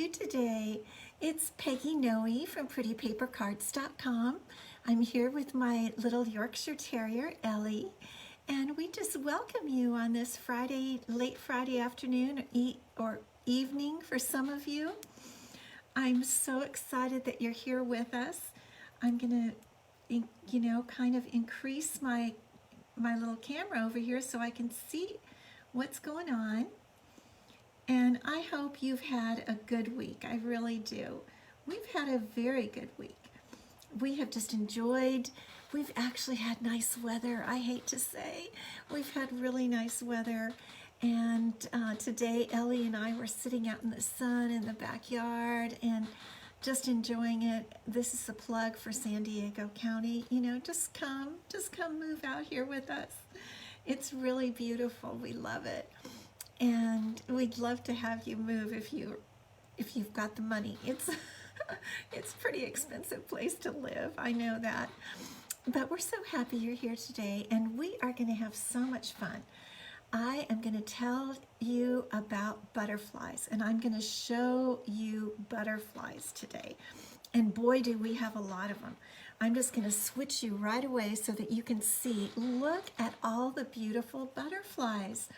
you today? It's Peggy Noe from PrettyPaperCards.com. I'm here with my little Yorkshire Terrier, Ellie, and we just welcome you on this Friday, late Friday afternoon or evening for some of you. I'm so excited that you're here with us. I'm gonna, kind of increase my little camera over here so I can see what's going on. And I hope you've had a good week. I really do. We've had a very good week. We have just enjoyed, we've actually had nice weather, I hate to say. We've had really nice weather. And today Ellie and I were sitting out in the sun in the backyard and just enjoying it. This is a plug for San Diego County. Just come move out here with us. It's really beautiful. We love it. And we'd love to have you move if you've got the money. It's it's a pretty expensive place to live, I know that. But we're so happy you're here today, and we are going to have so much fun. I am going to tell you about butterflies, and I'm going to show you butterflies today. And boy, do we have a lot of them. I'm just going to switch you right away so that you can see. Look at all the beautiful butterflies.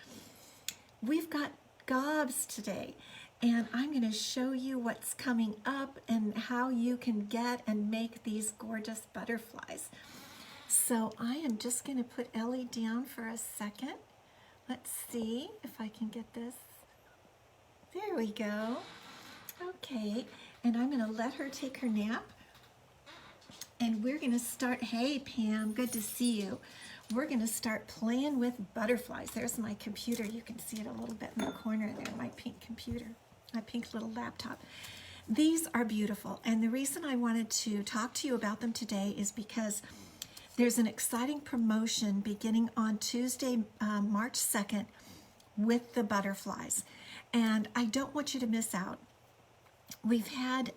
We've got gobs today, and I'm going to show you what's coming up and how you can get and make these gorgeous butterflies. So I am just going to put Ellie down for a second. Let's see if I can get this. There we go. Okay, and I'm going to let her take her nap. And we're going to start. Hey, Pam, good to see you. We're going to start playing with butterflies. There's my computer. You can see it a little bit in the corner there, my pink computer, my pink little laptop. These are beautiful, and the reason I wanted to talk to you about them today is because there's an exciting promotion beginning on Tuesday, March 2nd with the butterflies, and I don't want you to miss out. We've had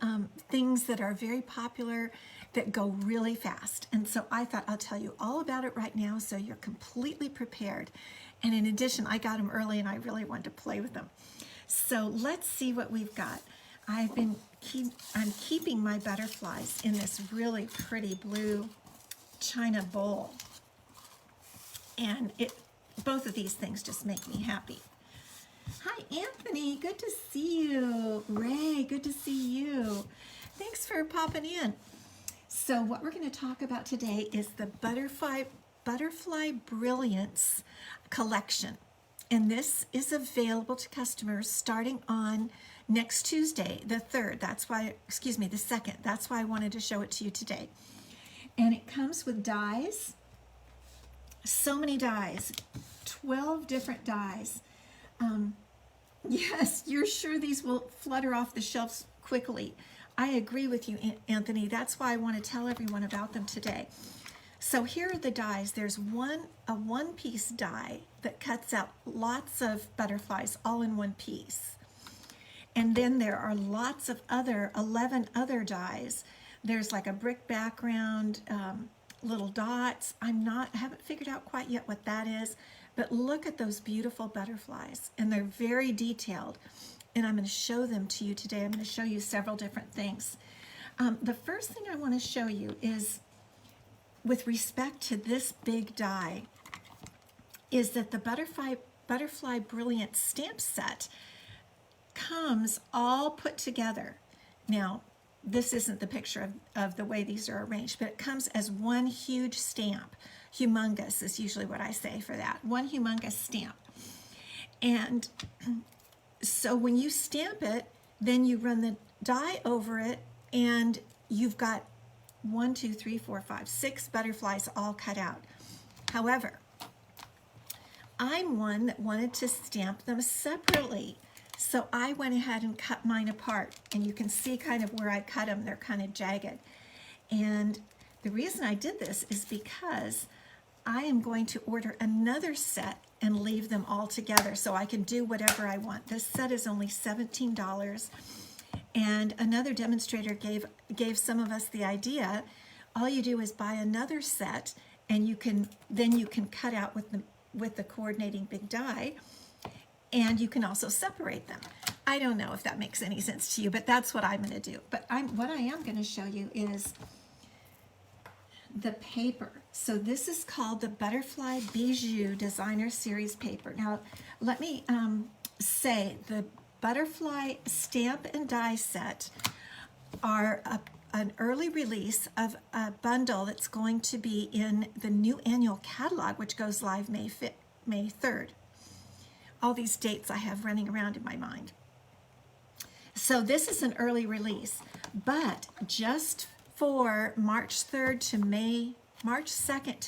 things that are very popular that go really fast. And so I thought I'll tell you all about it right now so you're completely prepared. And in addition, I got them early and I really wanted to play with them. So let's see what we've got. I'm keeping my butterflies in this really pretty blue china bowl. And both of these things just make me happy. Hi, Anthony, good to see you. Ray, good to see you. Thanks for popping in. So what we're going to talk about today is the Butterfly Brilliance Collection. And this is available to customers starting on next Tuesday, the 3rd. the 2nd. That's why I wanted to show it to you today. And it comes with dies. So many dies. 12 different dies. Yes, you're sure these will flutter off the shelves quickly. I agree with you, Anthony. That's why I want to tell everyone about them today. So here are the dies. There's a one-piece die that cuts out lots of butterflies all in one piece. And then there are lots of 11 other dies. There's like a brick background, little dots. I haven't figured out quite yet what that is, but look at those beautiful butterflies, and they're very detailed. And I'm going to show them to you today. I'm going to show you several different things. The first thing I want to show you is, with respect to this big die, is that the Butterfly Brilliance stamp set comes all put together. Now, this isn't the picture of the way these are arranged, but it comes as one huge stamp. Humongous is usually what I say for that. One humongous stamp. And so when you stamp it, then you run the die over it, and you've got 6 butterflies all cut out. However, I'm one that wanted to stamp them separately. So I went ahead and cut mine apart, and you can see kind of where I cut them. They're kind of jagged. And the reason I did this is because I am going to order another set and leave them all together so I can do whatever I want. This set is only $17, and another demonstrator gave some of us the idea. All you do is buy another set, and then you can cut out with the coordinating big die, and you can also separate them. I don't know if that makes any sense to you, but that's what I'm going to do. But what I am going to show you is the paper. So this is called the Butterfly Bijou Designer Series paper. Now, let me say the Butterfly Stamp and Die set are an early release of a bundle that's going to be in the new annual catalog, which goes live May 3rd. All these dates I have running around in my mind. So this is an early release, but just for March 2nd to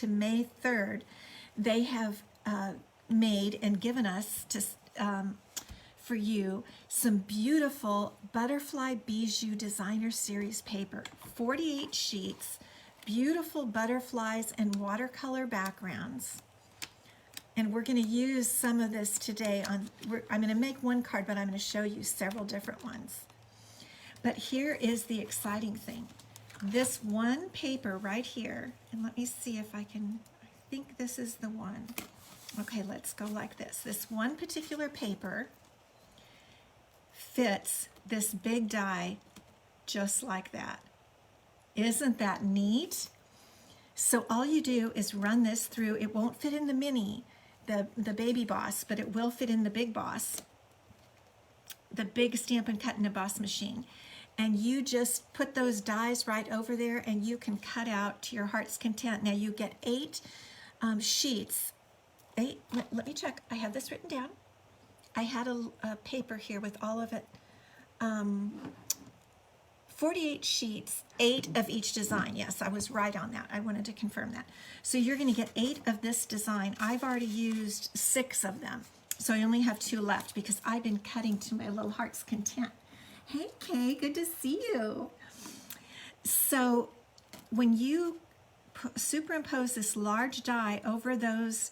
May 3rd, they have made and given us to for you some beautiful Butterfly Bijou Designer Series paper, 48 sheets, beautiful butterflies and watercolor backgrounds. And we're going to use some of this today I'm going to make one card, but I'm going to show you several different ones. But here is the exciting thing. This one paper right here, and let me see if I think this is the one. Okay, let's go like this. This one particular paper fits this big die just like that. Isn't that neat? So all you do is run this through. It won't fit in the mini, the baby boss, but it will fit in the big boss, the big Stampin' Cut and Emboss machine. And you just put those dies right over there and you can cut out to your heart's content. Now you get 8 sheets. Let me check. I have this written down. I had a paper here with all of it. 48 sheets, 8 of each design. Yes, I was right on that. I wanted to confirm that. So you're going to get 8 of this design. I've already used 6 of them. So I only have 2 left because I've been cutting to my little heart's content. Hey, Kay, good to see you. So when you superimpose this large die over those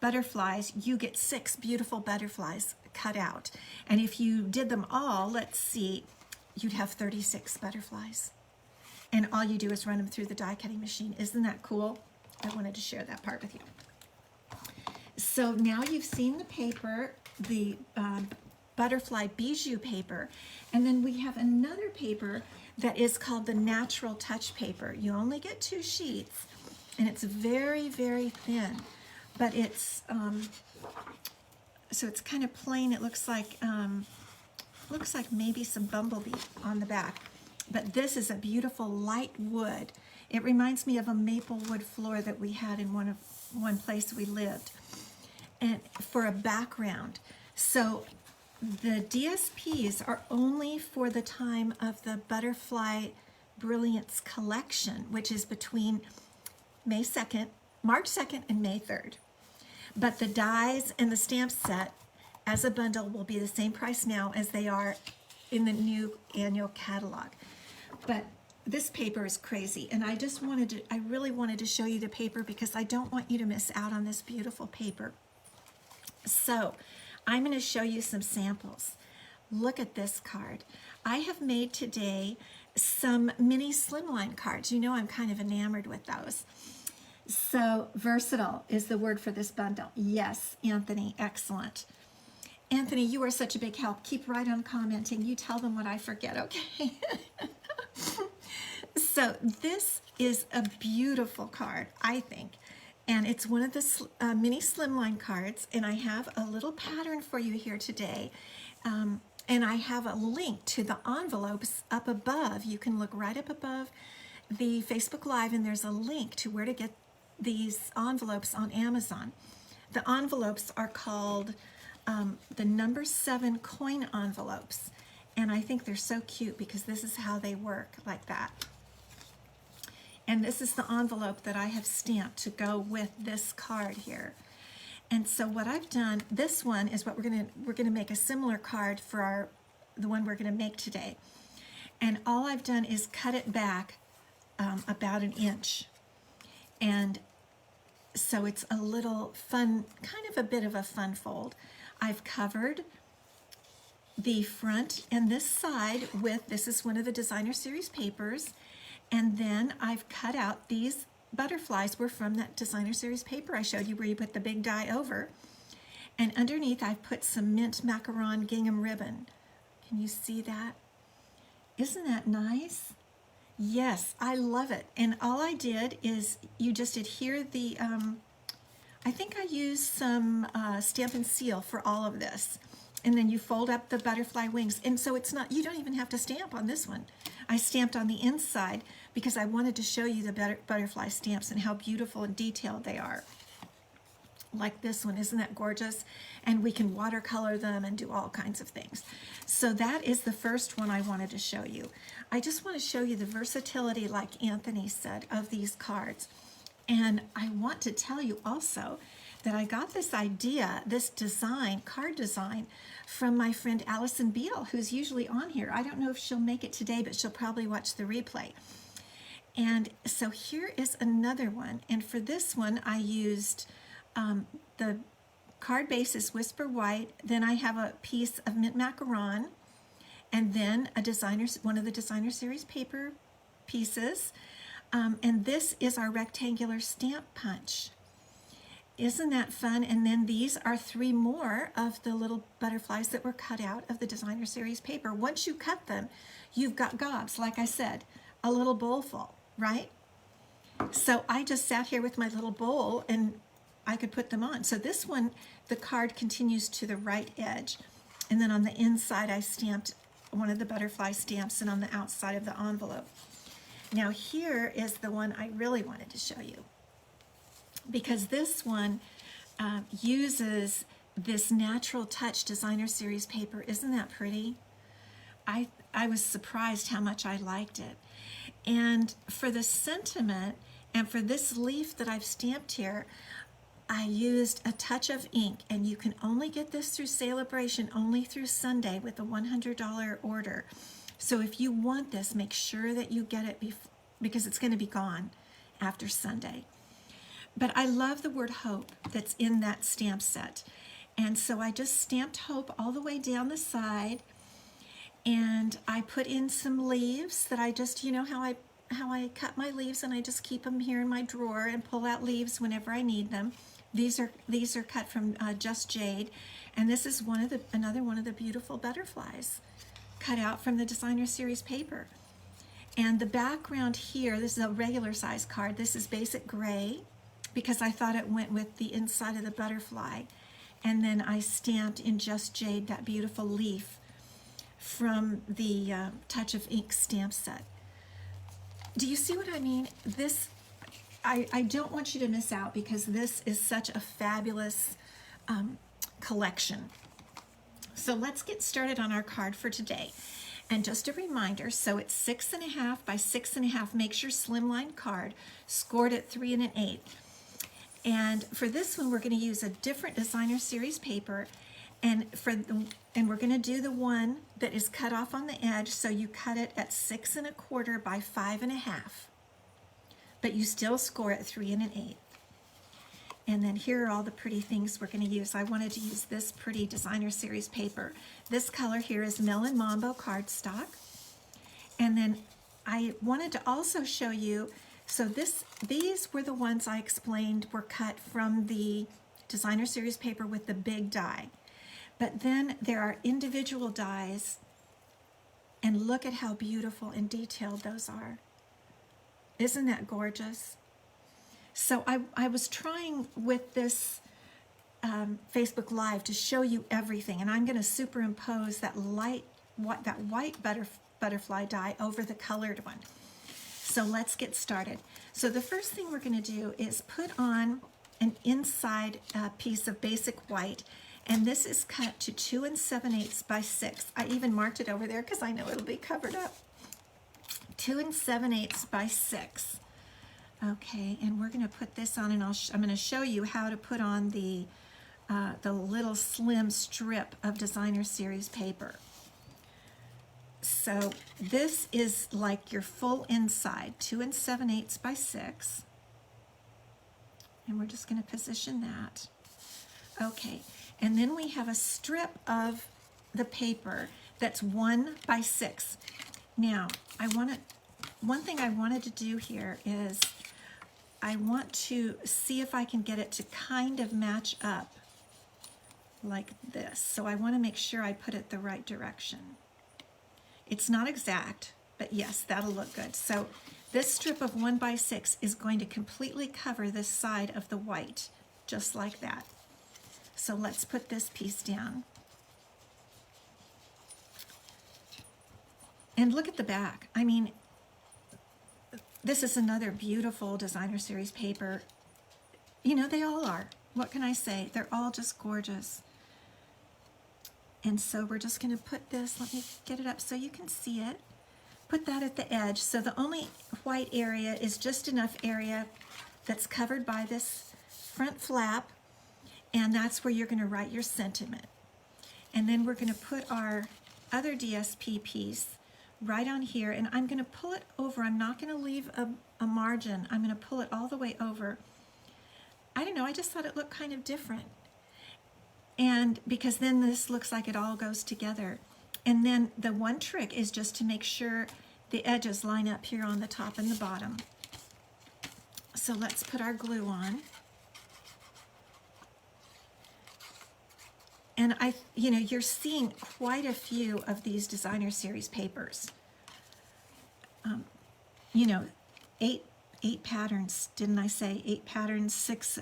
butterflies, you get 6 beautiful butterflies cut out. And if you did them all, let's see, you'd have 36 butterflies. And all you do is run them through the die cutting machine. Isn't that cool? I wanted to share that part with you. So now you've seen the paper, the Butterfly Bijou paper, and then we have another paper that is called the Natural Touch paper. You only get 2 sheets, and it's very, very thin, but it's so it's kind of plain. It looks like maybe some bumblebee on the back, but this is a beautiful light wood. It reminds me of a maple wood floor that we had in one place we lived, and for a background. So the DSPs are only for the time of the Butterfly Brilliance Collection, which is between March 2nd and May 3rd. But the dies and the stamp set as a bundle will be the same price now as they are in the new annual catalog. But this paper is crazy, and I really wanted to show you the paper because I don't want you to miss out on this beautiful paper. So I'm going to show you some samples. Look at this card. I have made today some mini slimline cards. You know I'm kind of enamored with those. So versatile is the word for this bundle. Yes, Anthony, excellent. Anthony, you are such a big help. Keep right on commenting. You tell them what I forget, okay? So this is a beautiful card, I think. And it's one of the mini slimline cards, and I have a little pattern for you here today. And I have a link to the envelopes up above. You can look right up above the Facebook Live, and there's a link to where to get these envelopes on Amazon. The envelopes are called the number 7 coin envelopes, and I think they're so cute because this is how they work, like that. And this is the envelope that I have stamped to go with this card here. And so what I've done, this one is what we're gonna make a similar card for the one we're gonna make today. And all I've done is cut it back about 1 inch. And so it's a little fun, kind of a bit of a fun fold. I've covered the front and this side with, this is one of the Designer Series papers, and then I've cut out these butterflies were from that Designer Series paper I showed you where you put the big die over. And underneath I've put some mint macaron gingham ribbon Can you see that? Isn't that nice? Yes, I love it. And all I did is you just adhere the, I think I used some Stampin' Seal for all of this. And then you fold up the butterfly wings. And so it's not, you don't even have to stamp on this one. I stamped on the inside because I wanted to show you the butterfly stamps and how beautiful and detailed they are. Like this one, isn't that gorgeous? And we can watercolor them and do all kinds of things. So that is the first one I wanted to show you. I just want to show you the versatility, like Anthony said, of these cards. And I want to tell you also that I got this idea, this design, card design, from my friend Allison Beal, who's usually on here. I don't know if she'll make it today, but she'll probably watch the replay. And so here is another one. And for this one, I used the card base is Whisper White. Then I have a piece of mint macaron, and then one of the designer series paper pieces. And this is our rectangular stamp punch. Isn't that fun? And then these are 3 more of the little butterflies that were cut out of the designer series paper. Once you cut them, you've got gobs, like I said, a little bowl full, right? So I just sat here with my little bowl and I could put them on. So this one, the card continues to the right edge. And then on the inside, I stamped one of the butterfly stamps, and on the outside of the envelope. Now here is the one I really wanted to show you, because this one uses this Natural Touch designer series paper. Isn't that pretty? I was surprised how much I liked it. And for the sentiment and for this leaf that I've stamped here, I used a touch of ink, and you can only get this through Celebration, only through Sunday with a $100 order. So if you want this, make sure that you get it because it's going to be gone after Sunday. But I love the word hope that's in that stamp set. And so I just stamped hope all the way down the side, and I put in some leaves that I just, you know how I cut my leaves, and I just keep them here in my drawer and pull out leaves whenever I need them. These are cut from Just Jade, and this is another one of the beautiful butterflies cut out from the designer series paper. And the background here, this is a regular size card. This is basic gray because I thought it went with the inside of the butterfly. And then I stamped in Just Jade that beautiful leaf from the Touch of Ink stamp set. Do you see what I mean? This, I don't want you to miss out, because this is such a fabulous collection. So let's get started on our card for today. And just a reminder, so it's 6.5 by 6.5 makes your slimline card, scored at 3 1/8. And for this one, we're going to use a different designer series paper, and we're going to do the one that is cut off on the edge. So you cut it at 6 1/4 by 5 1/2, but you still score at 3 1/8. And then here are all the pretty things we're going to use. I wanted to use this pretty designer series paper. This color here is Melon Mambo cardstock. And then I wanted to also show you, so these were the ones I explained were cut from the designer series paper with the big die. But then there are individual dies, and look at how beautiful and detailed those are. Isn't that gorgeous? So I was trying with this Facebook Live to show you everything, and I'm going to superimpose that white butterfly die over the colored one. So let's get started. So the first thing we're going to do is put on an inside piece of basic white, and this is cut to 2 7/8 by 6. I even marked it over there because I know it'll be covered up. 2 7/8 by 6. Okay, and we're going to put this on, and I'm going to show you how to put on the little slim strip of designer series paper. So this is like your full inside, 2 7/8 by 6. And we're just going to position that. Okay, and then we have a strip of the paper that's 1 by 6. Now, one thing I wanted to do here is I want to see if I can get it to kind of match up like this. So I want to make sure I put it the right direction. It's not exact, but yes, that'll look good. So this strip of 1x6 is going to completely cover this side of the white, just like that. So let's put this piece down. And look at the back. I mean, this is another beautiful designer series paper. You know, they all are. What can I say? They're all just gorgeous. And so we're just going to put this, let me get it up so you can see it. Put that at the edge. So the only white area is just enough area that's covered by this front flap, and that's where you're going to write your sentiment. And then we're going to put our other DSP piece right on here, and I'm going to pull it over. I'm not going to leave a margin. I'm going to pull it all the way over. I don't know, I just thought it looked kind of different. And because then this looks like it all goes together. And then the one trick is just to make sure the edges line up here on the top and the bottom. So let's put our glue on. And you know, you're seeing quite a few of these designer series papers. You know, eight patterns, didn't I say? 8 patterns, 6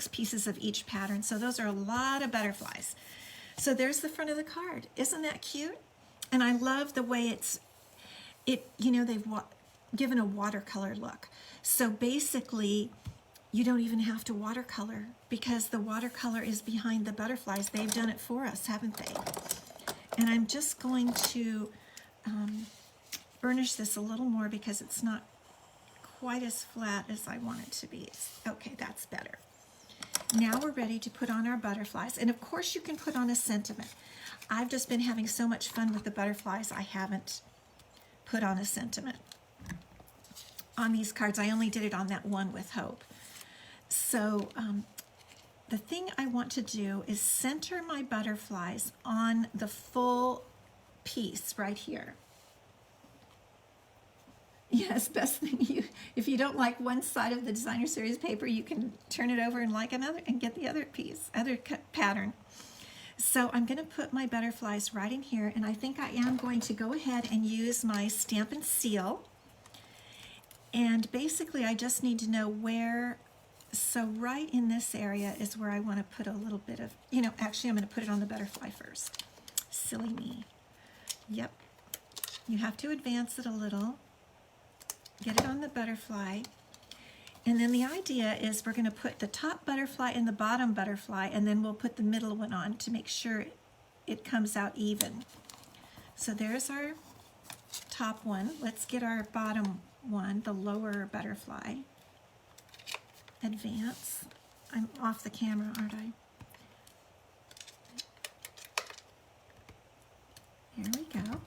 pieces of each pattern. So those are a lot of butterflies. So there's the front of the card. Isn't that cute? And I love the way you know, they've given a watercolor look. So basically, you don't even have to watercolor because the watercolor is behind the butterflies. They've done it for us, haven't they? And I'm just going to burnish this a little more because it's not quite as flat as I want it to be. Okay, that's better. Now we're ready to put on our butterflies. And of course you can put on a sentiment. I've just been having so much fun with the butterflies, I haven't put on a sentiment on these cards. I only did it on that one with Hope. So the thing I want to do is center my butterflies on the full piece right here. Yes, best thing, if you don't like one side of the designer series paper, you can turn it over and like another and get the other piece, other pattern. So I'm going to put my butterflies right in here, and I think I am going to go ahead and use my Stampin' Seal. And basically I just need to know where, so right in this area is where I want to put a little bit of, you know, actually I'm going to put it on the butterfly first. Silly me. Yep. You have to advance it a little. Get it on the butterfly, and then the idea is we're going to put the top butterfly and the bottom butterfly, and then we'll put the middle one on to make sure it comes out even. So there's our top one. Let's get our bottom one, the lower butterfly. Advance. I'm off the camera, aren't I? Here we go.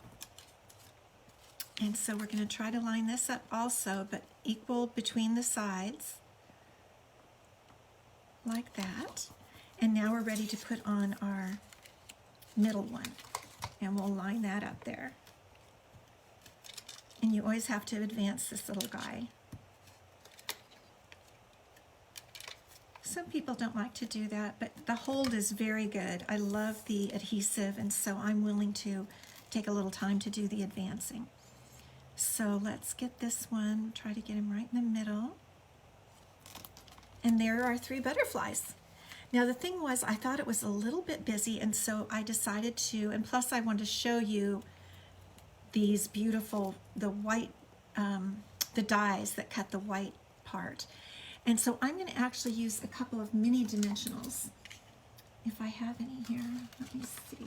And so we're going to try to line this up also, but equal between the sides, like that. And now we're ready to put on our middle one, and we'll line that up there. And you always have to advance this little guy. Some people don't like to do that, but the hold is very good. I love the adhesive, and so I'm willing to take a little time to do the advancing. So let's get this one, try to get him right in the middle. And there are 3 butterflies. Now the thing was, I thought it was a little bit busy, and so I decided to, and plus I wanted to show you these beautiful, the white, the dies that cut the white part. And so I'm going to actually use a couple of mini dimensionals, if I have any here. Let me see.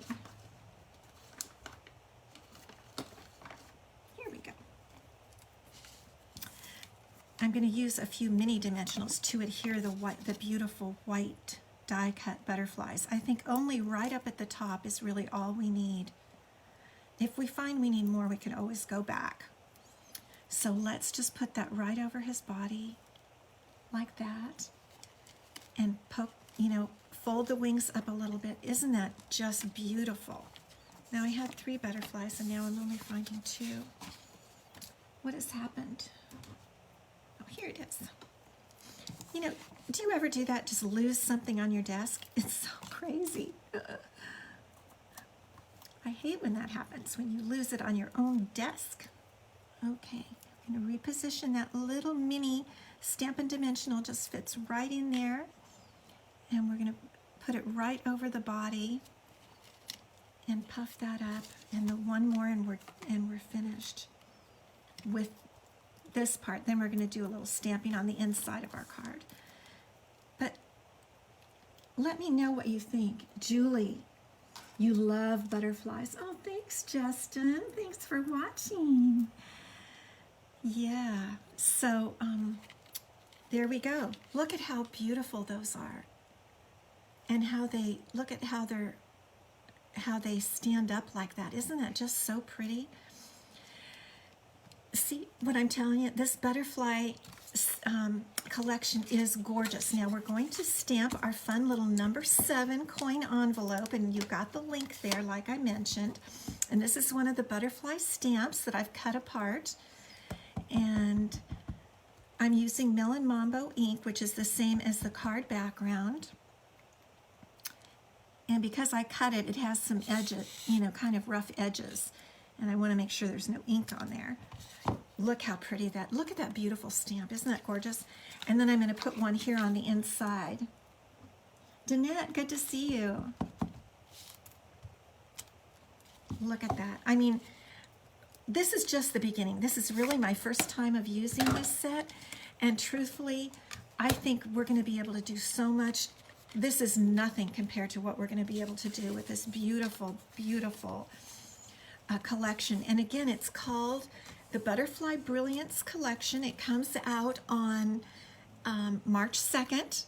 I'm going to use a few mini dimensionals to adhere the beautiful white die cut butterflies. I think only right up at the top is really all we need. If we find we need more, we can always go back. So let's just put that right over his body like that, and poke, you know, fold the wings up a little bit. Isn't that just beautiful? Now I had 3 butterflies and now I'm only finding 2. What has happened? Here it is. You know, do you ever do that? Just lose something on your desk? It's so crazy. I I hate when that happens, when you lose it on your own desk. Okay, I'm going to reposition that little mini Stampin' Dimensional, just fits right in there. And we're going to put it right over the body and puff that up, and the one more, and we're finished with this part. Then we're going to do a little stamping on the inside of our card. But let me know what you think. Julie, you love butterflies. Oh, thanks, Justin. Thanks for watching. Yeah, so there we go. Look at how beautiful those are, and how they look at how they stand up like that. Isn't that just so pretty? See what I'm telling you? This butterfly collection is gorgeous. Now we're going to stamp our fun little number 7 coin envelope, and you got the link there like I mentioned. And this is one of the butterfly stamps that I've cut apart. And I'm using Mill & Mambo ink, which is the same as the card background. And because I cut it, it has some edges, you know, kind of rough edges. And I want to make sure there's no ink on there. Look how pretty that, look at that beautiful stamp. Isn't that gorgeous? And then I'm going to put one here on the inside. Danette, good to see you. Look at that. I mean, this is just the beginning. This is really my first time of using this set. And truthfully, I think we're going to be able to do so much. This is nothing compared to what we're going to be able to do with this beautiful, beautiful collection. And again, it's called the Butterfly Brilliance Collection. It comes out on March 2nd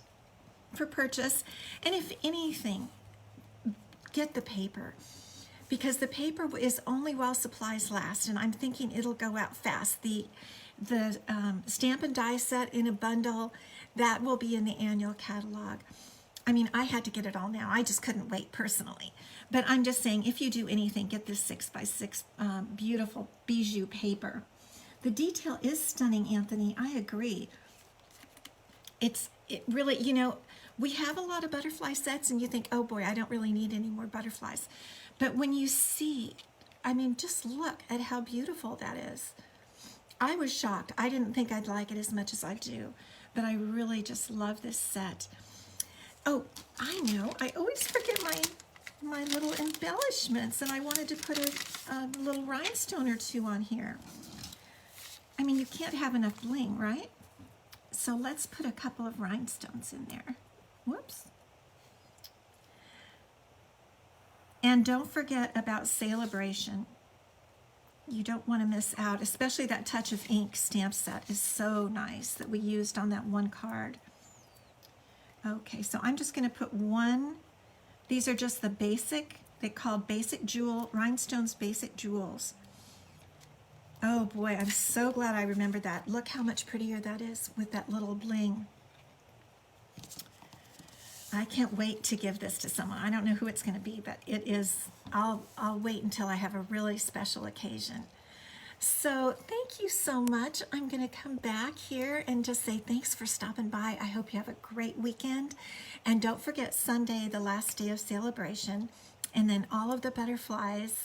for purchase. And if anything, get the paper, because the paper is only while supplies last, and I'm thinking it'll go out fast. The stamp and die set in a bundle, that will be in the annual catalog. I mean, I had to get it all now. I just couldn't wait personally. But I'm just saying, if you do anything, get this 6x6 beautiful bijou paper. The detail is stunning, Anthony. I agree. It really, you know, we have a lot of butterfly sets, and you think, oh boy, I don't really need any more butterflies. But when you see, I mean, just look at how beautiful that is. I was shocked. I didn't think I'd like it as much as I do, but I really just love this set. Oh, I know, I always forget my little embellishments, and I wanted to put a little rhinestone or two on here. I mean, you can't have enough bling, right? So let's put a couple of rhinestones in there. Whoops. And don't forget about Celebration. You don't want to miss out, especially that Touch of Ink stamp set is so nice that we used on that one card. Okay, so I'm just going to put one. These are just the basic, they call Basic Jewel, Rhinestones Basic Jewels. Oh boy, I'm so glad I remembered that. Look how much prettier that is with that little bling. I can't wait to give this to someone. I don't know who it's going to be, but it is, I'll wait until I have a really special occasion. So thank you so much. I'm going to come back here and just say thanks for stopping by. I hope you have a great weekend. And don't forget Sunday, the last day of Celebration. And then all of the butterflies,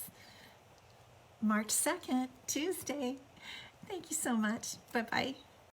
March 2nd, Tuesday. Thank you so much. Bye-bye.